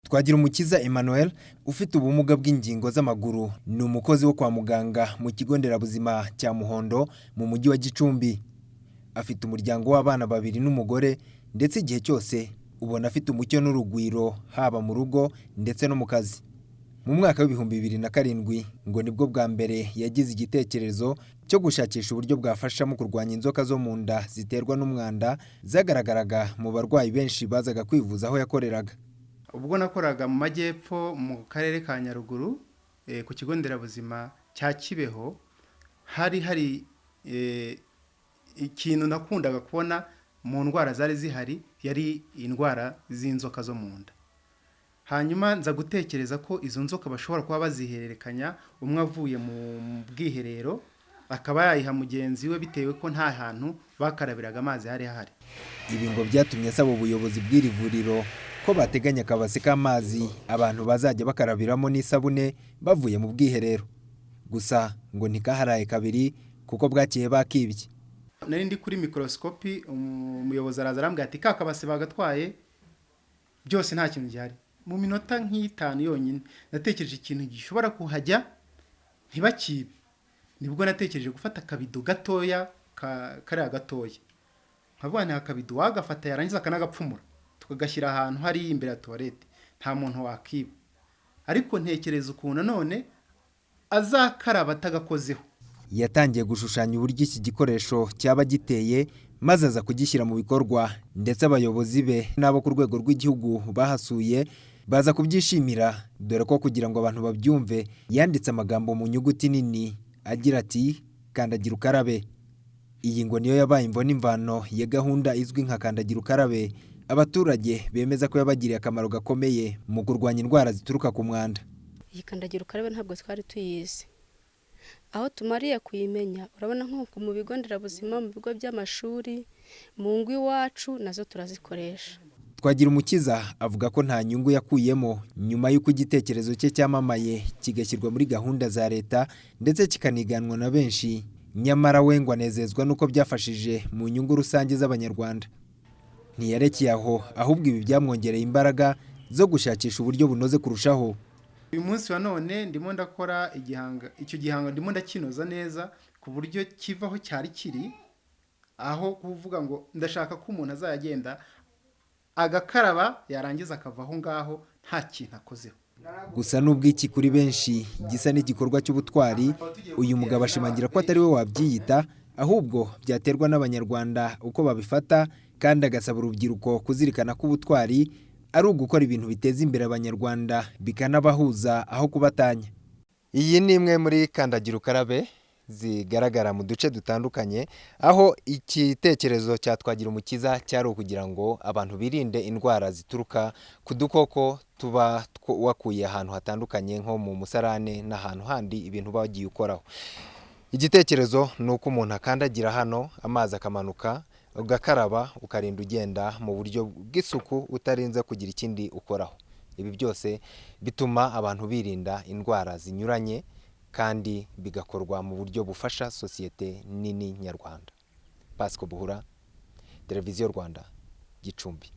Twagirumukiza Emmanuel ufite ubumuga bw'ingingo z'amaguru ni umukozi wo kwa muganga mu kigo nderabuzima cya Muhondo mu mujyi wa Gicumbi. Afite umuryango w'abana babiri n'umugore ndetse igihe cyose ubona afite umucyo n'urugwiro haba mu rugo ndetse no mu kazi. Mu mwaka w'2007 ngo nibwo bwa mbere yagize igitekerezo cyo gushakisha uburyo bwafasha mu kurwanya inzoka zo mu nda ziterwa n'umwanda zagaragaraga mu barwayi benshi bazaga kwivuza aho yakoreraga. Ubwo nakoraga mu majyepfo mu karere ka Nyaruguru ku kigo nderabuzima cya Kibeho, hari ikintu nakundaga kubona mu ndwara zari zihari, yari indwara z'inzoka zo mu nda. Hanyuma nza gutekereza ko izo nzoka bashobora kuba bazihererekanya, umwe avuye mu bwiherero akaba yayiha mugenzi we bitewe ko nta hantu bakarabiraga amazi hari. Ibi ngo byatumye asaba ubuyobozi bw'iri vuriro ko bateganya akabase k'amazi abantu bazajya bakarabiramo n'isabune bavuye mu bwiherero. Gusa ngo ntikaharaye kabiri kuko bwakiye bakibye. Nari ndi kuri microscope, umuyobozi araza arambwira ati kakabase bagatwaye byose nta kintu gihari. Mu minota nk'itanu yonyine natekereje ikintu gishobora kuhajya ntibakibe. Nibwo natekereje gufata akabido gatoya kariya gatoya, nkavuga nta kabido wagafata yarangiza akanagapfumura tukagashyira ahantu hari imbere ya toilette, nta muntu wakiba. Ariko ntekereza ukuntu none azakaraba atagakozeho. Yatangiye gushushanya uburyo iki gikoresho cyaba giteye maze aza kugishyira mu bikorwa, ndetse abayobozi be n'abo ku rwego rw'igihugu bahasuye baza kubyishimira, dore ko kugira ngo abantu babyumve yanditse amagambo mu nyuguti nini agira ati kandagira ukarabe. Iyi ngo niyo yabaye imvano imvano ya gahunda izwi nka kandagira ukarabe, abaturage bemeza ko yabagiriye akamaro gakomeye mu kurwanya indwara zituruka ku mwanda. Iyi kandagira ukarabe ntabwo twari tuyizi, aho tumariye kuyimenya urabona nko mu bigo nderabuzima, mu bigo by'amashuri, mu ngo iwacu nazo turazikoresha. Twagirumukiza avuga ko nta nyungu yakuyemo nyuma y'uko igitekerezo cye cyamamaye kigashyirwa muri gahunda za leta ndetse kikaniganwa na benshi, nyamara we ngo anezezwa nuko byafashije mu nyungu rusange z'abanyarwanda. Ntiyarekeye aho, ahubwo ibi byamwongereye imbaraga zo gushakisha uburyo bunoze kurushaho. Uyu munsi wa none ndimo ndakora icyo gihanga ndimo ndakinoza neza ku buryo kivaho cyari kiri, aho kuvuga ngo ndashaka ko umuntu azagenda agakaraba yarangiza akavaho ngaho nta kintu akozeho. Gusa nubwo iki kuri benshi gisa n'igikorwa cy'ubutwari, uyu mugabo ashimangira ko atari we wabyiyita, ahubwo byaterwa n'abanyarwanda uko babifata, kandi agasaba urubyiruko kuzirikana ko ubutwari ari ugukora ibintu biteza imbere abanyarwanda bikanabahuza aho kubatanya. Iyi ni imwe muri kandagira ukarabe zigaragara mu duce dutandukanye, aho igitekerezo cya Twagirumukiza cyari ukugira ngo abantu birinde indwara zituruka ku dukoko tuba wakuye ahantu hatandukanye nko mu musarane n'ahantu handi ibintu bagiye ukoraho. Igitekerezo ni uko umuntu akandagira hano amazi akamanuka, ugakaraba ukarinda ugenda mu buryo bw'isuku utarinze kugira ikindi ukoraho. Ibi byose bituma abantu birinda indwara zinyuranye kandi bigakorwa mu buryo bufasha sosiyete nini nyarwanda. Pasco Buhura, Televiziyo Rwanda, Gicumbi.